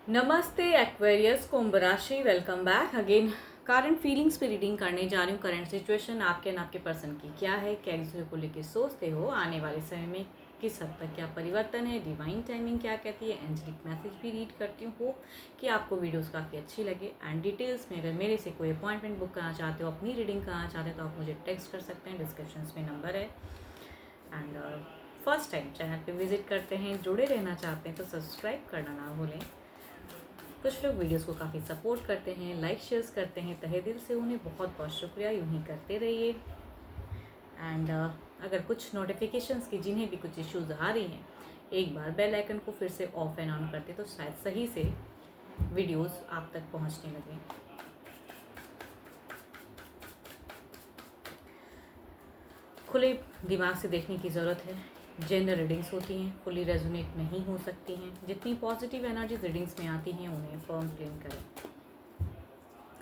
नमस्ते एक्वेरियस कुंभ राशि, welcome back again. Current feelings पे रीडिंग करने जा रही हूँ। करंट सिचुएशन आपके एंड आपके पर्सन की क्या है, क्या एक दूसरे को लेके सोचते हो, आने वाले समय में किस हद तक क्या परिवर्तन है, डिवाइन टाइमिंग क्या कहती है, एंजलिक मैसेज भी रीड करती हूँ। होप कि आपको वीडियोस काफ़ी अच्छी लगे। एंड डिटेल्स में अगर मेरे से कोई अपॉइंटमेंट बुक करना चाहते हो, अपनी रीडिंग कराना चाहते हो, तो आप मुझे टेक्स्ट कर सकते हैं, डिस्क्रिप्शन में नंबर है। एंड फर्स्ट टाइम चैनल पे विजिट करते हैं, जुड़े रहना चाहते हैं तो सब्सक्राइब करना ना भूलें। कुछ लोग वीडियोस को काफ़ी सपोर्ट करते हैं, लाइक शेयर्स करते हैं, तहे दिल से उन्हें बहुत बहुत शुक्रिया, यूँ ही करते रहिए। एंड अगर कुछ नोटिफिकेशंस की जिन्हें भी कुछ इश्यूज आ रही हैं, एक बार बेल आइकन को फिर से ऑफ एंड ऑन करते तो शायद सही से वीडियोस आप तक पहुंचने लगे। खुले दिमाग से देखने की ज़रूरत है। जनरल रीडिंग्स होती हैं, फुली रेजोनेट नहीं हो सकती हैं। जितनी पॉजिटिव एनर्जीज रीडिंग्स में आती हैं उन्हें फर्म क्लेम करें।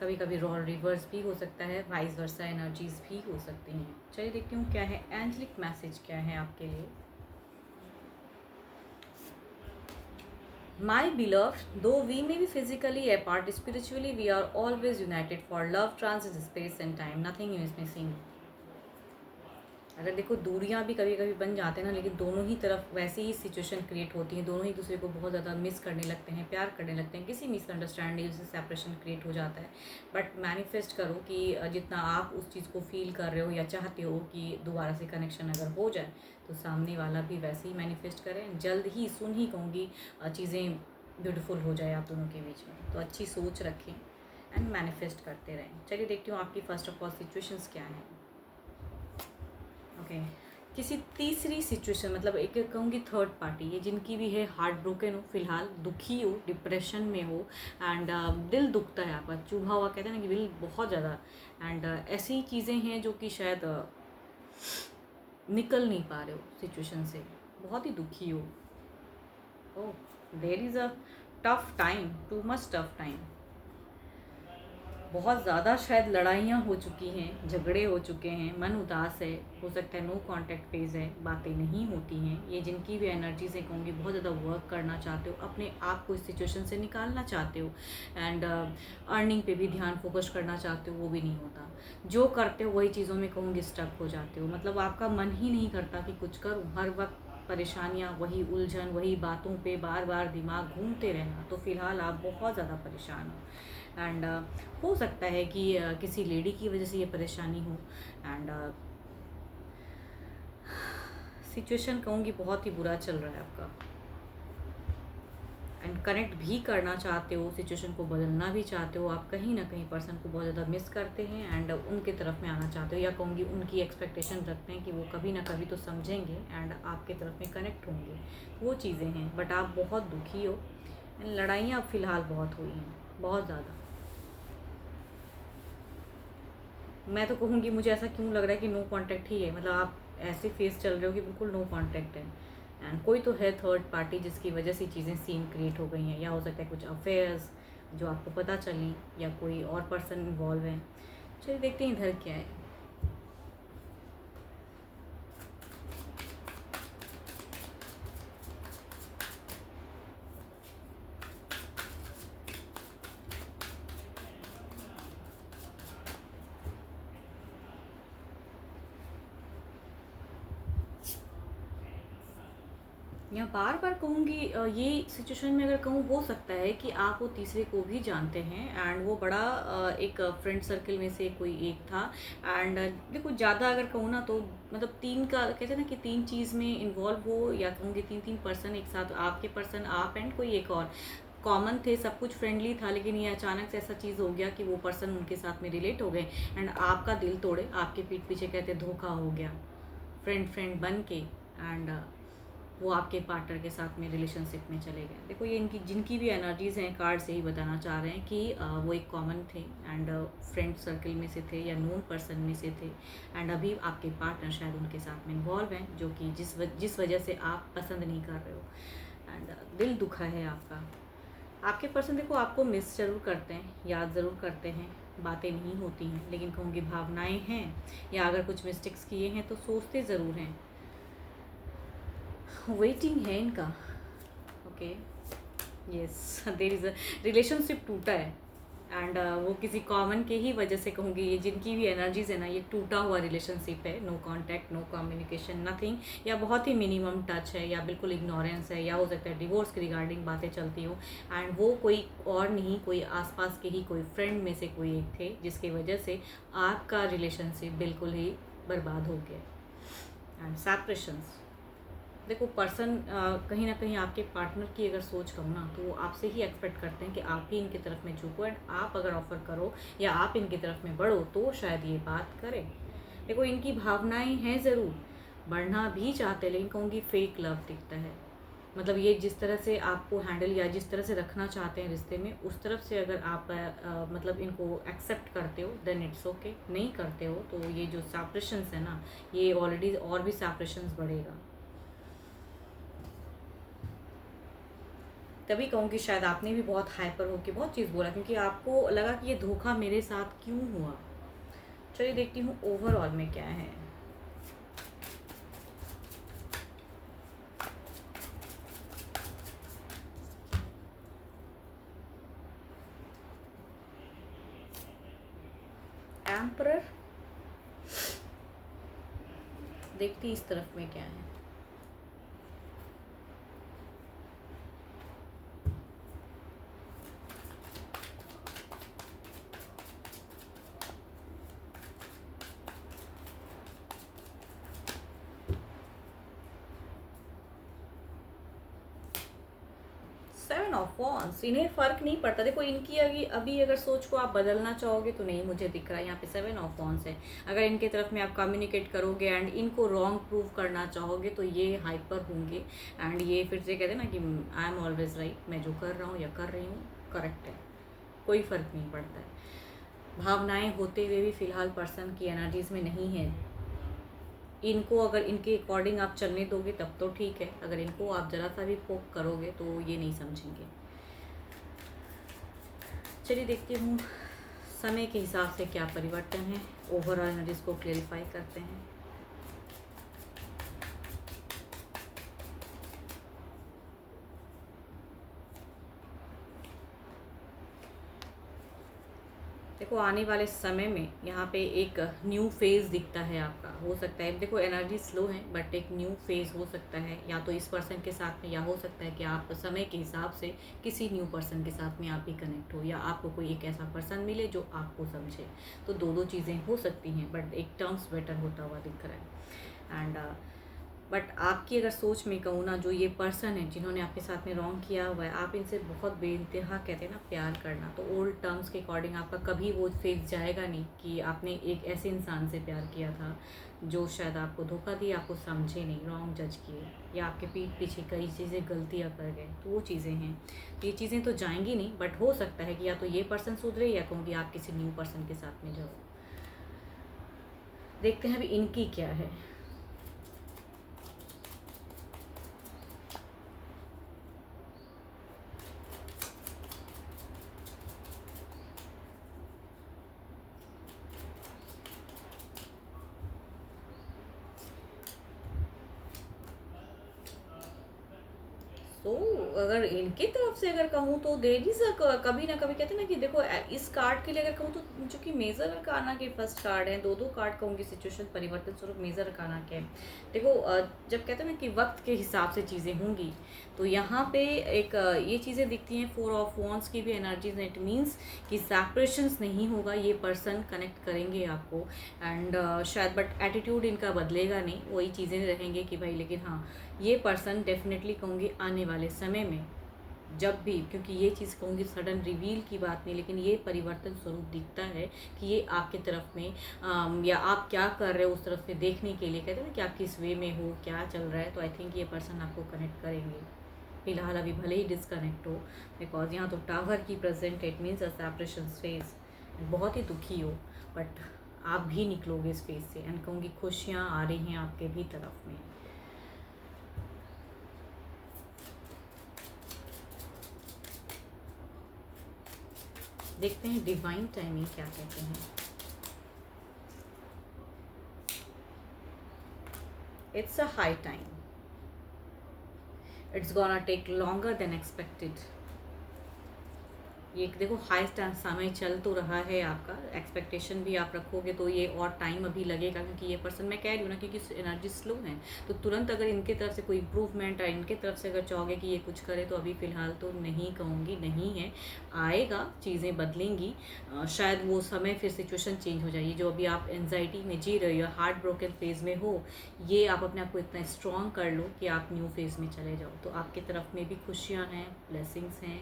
कभी कभी रोल रिवर्स भी हो सकता है, वाइस वर्सा एनर्जीज भी हो सकती हैं। चलिए देखती हूँ क्या है एंजलिक मैसेज, क्या है आपके लिए। My beloved, though we may be physically apart, spiritually we are always united, for love transcends space and time, nothing is missing। अगर देखो दूरियां भी कभी कभी बन जाते हैं ना, लेकिन दोनों ही तरफ वैसी ही सिचुएशन क्रिएट होती है, दोनों ही दूसरे को बहुत ज़्यादा मिस करने लगते हैं, प्यार करने लगते हैं, किसी मिसअंडरस्टैंडिंग से सेपरेशन क्रिएट हो जाता है। बट मैनिफेस्ट करो कि जितना आप उस चीज़ को फील कर रहे हो या चाहते हो कि दोबारा से कनेक्शन अगर हो जाए, तो सामने वाला भी वैसे ही मैनिफेस्ट करें। जल्द ही सुन ही कहूँगी चीज़ें ब्यूटीफुल हो जाए आप दोनों के बीच में। तो अच्छी सोच रखें एंड मैनिफेस्ट करते रहें। चलिए देखती हूँ आपकी फर्स्ट ऑफ ऑल सिचुएशंस क्या हैं। ओके किसी तीसरी सिचुएशन, मतलब एक कहूँगी थर्ड पार्टी है, जिनकी भी है हार्ट ब्रोकन हो, फिलहाल दुखी हो, डिप्रेशन में हो एंड दिल दुखता है आपका, चुभा हुआ कहते हैं ना कि दिल बहुत ज़्यादा। एंड ऐसी चीज़ें हैं जो कि शायद निकल नहीं पा रहे हो सिचुएशन से, बहुत ही दुखी हो। Oh there is a tough time, too much tough time. बहुत ज़्यादा शायद लड़ाइयाँ हो चुकी हैं, झगड़े हो चुके हैं, मन उदास है, हो सकता है नो कांटेक्ट फेज है, बातें नहीं होती हैं। ये जिनकी भी एनर्जीज हैं कहूँगी बहुत ज़्यादा वर्क करना चाहते हो, अपने आप को इस सिचुएशन से निकालना चाहते हो एंड अर्निंग पे भी ध्यान फोकस करना चाहते हो, वो भी नहीं होता। जो करते हो वही चीज़ों में कहूँगी स्टक हो जाते हो, मतलब आपका मन ही नहीं करता कि कुछ करूँ। हर वक्त परेशानियाँ, वही उलझन, वही बातों पे बार बार दिमाग घूमते रहना। तो फिलहाल आप बहुत ज़्यादा परेशान हो एंड हो सकता है कि किसी लेडी की वजह से ये परेशानी हो। एंड सिचुएशन कहूँगी बहुत ही बुरा चल रहा है आपका एंड कनेक्ट भी करना चाहते हो, सिचुएशन को बदलना भी चाहते हो। आप कहीं ना कहीं पर्सन को बहुत ज़्यादा मिस करते हैं एंड उनके तरफ में आना चाहते हो, या कहूँगी उनकी एक्सपेक्टेशन रखते हैं कि वो कभी ना कभी तो समझेंगे एंड आपके तरफ में कनेक्ट होंगे। वो चीज़ें हैं, बट आप बहुत दुखी हो एंड लड़ाइयाँ अब फ़िलहाल बहुत हुई हैं, बहुत ज़्यादा। मैं तो कहूँगी मुझे ऐसा क्यों लग रहा है कि नो कांटेक्ट ही है, मतलब आप ऐसे फेस चल रहे हो कि बिल्कुल नो कांटेक्ट है एंड कोई तो है थर्ड पार्टी जिसकी वजह से चीज़ें सीन क्रिएट हो गई हैं, या हो सकता है कुछ अफेयर्स जो आपको पता चलें, या कोई और पर्सन इन्वॉल्व है। चलिए देखते हैं इधर क्या है। यहाँ बार बार कहूँगी ये सिचुएशन में अगर कहूँ, हो सकता है कि आप वो तीसरे को भी जानते हैं एंड वो बड़ा एक फ्रेंड सर्कल में से कोई एक था। एंड देखो ज़्यादा अगर कहूँ ना तो मतलब तीन का कहते हैं ना कि तीन चीज़ में इन्वॉल्व हो, या कहूँगी तीन तीन पर्सन एक साथ, आपके पर्सन, आप एंड कोई एक और कॉमन थे, सब कुछ फ्रेंडली था, लेकिन ये अचानक से ऐसा चीज़ हो गया कि वो पर्सन उनके साथ में रिलेट हो गए एंड आपका दिल तोड़े, आपके पीठ पीछे कहते धोखा हो गया, फ्रेंड फ्रेंड बन के एंड वो आपके पार्टनर के साथ में रिलेशनशिप में चले गए। देखो ये इनकी जिनकी भी एनर्जीज़ हैं, कार्ड से ही बताना चाह रहे हैं कि वो एक कॉमन थे एंड फ्रेंड सर्कल में से थे या नोन पर्सन में से थे एंड अभी आपके पार्टनर शायद उनके साथ में इन्वॉल्व हैं, जो कि जिस वजह से आप पसंद नहीं कर रहे हो एंड दिल दुखा है आपका। आपके पर्सन देखो आपको मिस ज़रूर करते हैं, याद ज़रूर करते हैं, बातें नहीं होती हैं, लेकिन कहूँगी भावनाएँ हैं, या अगर कुछ मिस्टेक्स किए हैं तो सोचते ज़रूर हैं। वेटिंग है इनका। Okay yes, there is a relationship टूटा है एंड वो किसी कॉमन के ही वजह से कहूँगी, ये जिनकी भी एनर्जीज है ना, ये टूटा हुआ रिलेशनशिप है, no contact, no communication, nothing, या बहुत ही मिनिमम टच है, या बिल्कुल इग्नोरेंस है, या हो सकता है डिवोर्स के रिगार्डिंग बातें चलती हो, एंड वो कोई और नहीं, कोई आसपास के ही कोई फ्रेंड में से कोई एक थे, जिसकी वजह से आपका रिलेशनशिप बिल्कुल ही बर्बाद हो गया। एंड सेपरेशंस, देखो पर्सन कहीं ना कहीं आपके पार्टनर की अगर सोच कहूँ ना, तो वो आपसे ही एक्सपेक्ट करते हैं कि आप ही इनकी तरफ में झुको, एंड आप अगर ऑफर करो या आप इनकी तरफ में बढ़ो तो शायद ये बात करें। देखो इनकी भावनाएं हैं ज़रूर, बढ़ना भी चाहते हैं, लेकिन कहूँगी फेक लव दिखता है। मतलब ये जिस तरह से आपको हैंडल या जिस तरह से रखना चाहते हैं रिश्ते में, उस तरफ से अगर आप मतलब इनको एक्सेप्ट करते हो देन इट्स ओके, नहीं करते हो तो ये जो सेपरेशंस है ना, ये ऑलरेडी और भी सेपरेशंस बढ़ेगा। तभी कहूँ कि शायद आपने भी बहुत हाइपर होके बहुत चीज़ बोला, क्योंकि आपको लगा कि ये धोखा मेरे साथ क्यों हुआ। चलिए देखती हूँ ओवरऑल में क्या है। एम्परर, देखती इस तरफ में क्या है। 7 ऑफ वॉन्ड्स, इन्हें फ़र्क नहीं पड़ता। देखो इनकी अभी अभी अगर सोच को आप बदलना चाहोगे तो नहीं, मुझे दिख रहा है यहाँ पे 7 ऑफ वॉन्ड्स है। अगर इनके तरफ में आप कम्युनिकेट करोगे एंड इनको रॉन्ग प्रूव करना चाहोगे तो ये हाइपर होंगे, एंड ये फिर से कहते हैं ना कि आई एम ऑलवेज राइट, मैं जो कर रहा हूँ या कर रही हूँ करेक्ट है, कोई फ़र्क नहीं पड़ता है। भावनाएं होते हुए भी फ़िलहाल पर्सन की एनर्जीज में नहीं है। इनको अगर इनके अकॉर्डिंग आप चलने दोगे तब तो ठीक है, अगर इनको आप ज़रा सा भी पोक करोगे तो ये नहीं समझेंगे। चलिए देखती हूँ समय के हिसाब से क्या परिवर्तन है, ओवरऑल एनर्जीज को क्लेरिफाई करते हैं। देखो आने वाले समय में यहाँ पे एक न्यू फेज़ दिखता है आपका, हो सकता है देखो एनर्जी स्लो है बट एक न्यू फेज़ हो सकता है, या तो इस पर्सन के साथ में, या हो सकता है कि आप समय के हिसाब से किसी न्यू पर्सन के साथ में आप भी कनेक्ट हो, या आपको कोई एक ऐसा पर्सन मिले जो आपको समझे। तो दो चीज़ें हो सकती हैं, बट एक टर्म्स बेटर होता हुआ दिख रहा है। एंड बट आपकी अगर सोच में कहूँ ना, जो ये पर्सन है जिन्होंने आपके साथ में रॉन्ग किया हुआ है, आप इनसे बहुत बेइंतहा कहते हैं ना प्यार करना, तो ओल्ड टर्म्स के अकॉर्डिंग आपका कभी वो फेज जाएगा नहीं कि आपने एक ऐसे इंसान से प्यार किया था जो शायद आपको धोखा दिया, आपको समझे नहीं, रॉन्ग जज किए, या आपके पीठ पीछे कई चीज़ें गलतियाँ कर गए, तो वो चीज़ें हैं। तो ये चीज़ें तो जाएंगी नहीं, बट हो सकता है कि या तो ये पर्सन सुधरे, या कहूँगी आप किसी न्यू पर्सन के साथ में जाओ। देखते हैं अभी इनकी क्या है। तो अगर इनकी तरफ से अगर कहूँ तो देर इज कभी ना कभी कहते हैं ना कि देखो इस कार्ड के लिए अगर कहूँ तो जो कि मेजर अरकाना के फर्स्ट कार्ड है, दो कार्ड कहूँगी सिचुएशन परिवर्तन स्वरूप मेजर अरकाना के। देखो जब कहते हैं ना कि वक्त के हिसाब से चीज़ें होंगी, तो यहाँ पे एक ये चीज़ें दिखती हैं। 4 ऑफ वॉन्ड्स की भी एनर्जीज, इट मीन्स कि सेपरेशंस नहीं होगा, ये पर्सन कनेक्ट करेंगे आपको, एंड शायद बट एटीट्यूड इनका बदलेगा नहीं, वही चीज़ें रहेंगे कि भाई, लेकिन हाँ ये पर्सन डेफिनेटली कहूँगी आने वाले समय में जब भी, क्योंकि ये चीज़ कहूँगी सडन रिवील की बात नहीं, लेकिन ये परिवर्तन स्वरूप दिखता है कि ये आपके तरफ में या आप क्या कर रहे हो उस तरफ से देखने के लिए, कहते हैं ना कि आप किस वे में हो, क्या चल रहा है, तो आई थिंक ये पर्सन आपको कनेक्ट करेंगे फिलहाल, अभी भले ही डिसकनेक्ट हो, बिकॉज यहाँ तो टावर की present, it means a separation phase, बहुत ही दुखी हो, बट आप भी निकलोगे इस फेज से, एंड कहूँगी खुशियाँ आ रही हैं आपके भी तरफ में। देखते हैं डिवाइन टाइमिंग क्या कहते हैं। It's a high time, it's gonna take longer than expected, ये देखो हाई समय चल तो रहा है आपका, एक्सपेक्टेशन भी आप रखोगे तो ये और टाइम अभी लगेगा, क्योंकि ये पर्सन, मैं कह रही हूँ ना, क्योंकि एनर्जी स्लो है, तो तुरंत अगर इनके तरफ से कोई इम्प्रूवमेंट है, इनके तरफ से अगर चाहोगे कि ये कुछ करे, तो अभी फ़िलहाल तो नहीं कहूँगी, नहीं है। आएगा, चीज़ें बदलेंगी, शायद वो समय फिर सिचुएशन चेंज हो जाएगी। जो अभी आप एनजाइटी में जी रहे हो, हार्ट ब्रोकन फेज़ में हो, ये आप अपने आप को इतना स्ट्रॉन्ग कर लो कि आप न्यू फेज़ में चले जाओ। तो आपकी तरफ में भी खुशियाँ हैं, ब्लेसिंग्स हैं,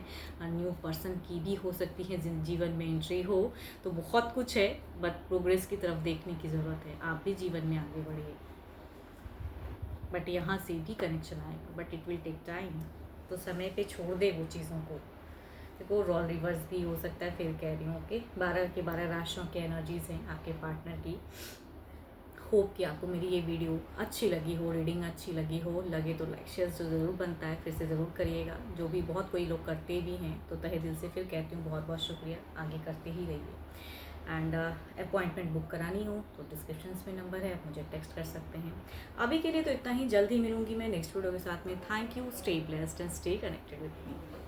न्यू पर्सन की भी हो सकती है जीवन में एंट्री हो, तो बहुत कुछ है, बट प्रोग्रेस की तरफ देखने की ज़रूरत है। आप भी जीवन में आगे बढ़िए, बट यहाँ से भी कनेक्शन आएगा, but it will take time. तो समय पे छोड़ दे वो चीज़ों को। देखो रोल रिवर्स भी हो सकता है, फिर कह रही हूँ ओके। 12 के 12 राशियों की एनर्जीज हैं आपके पार्टनर की। होप कि आपको मेरी ये वीडियो अच्छी लगी हो, रीडिंग अच्छी लगी हो। लगे तो लाइक शेयर तो ज़रूर बनता है, फिर से ज़रूर करिएगा, जो भी बहुत कोई लोग करते भी हैं, तो तहे दिल से फिर कहती हूँ बहुत बहुत शुक्रिया, आगे करते ही रहिए। एंड अपॉइंटमेंट बुक करानी हो तो डिस्क्रिप्शन में नंबर है, आप मुझे टेक्स्ट कर सकते हैं। अभी के लिए तो इतना ही, जल्द ही मिलूंगी मैं नेक्स्ट वीडियो के साथ में। Thank you, stay blessed and stay connected with me.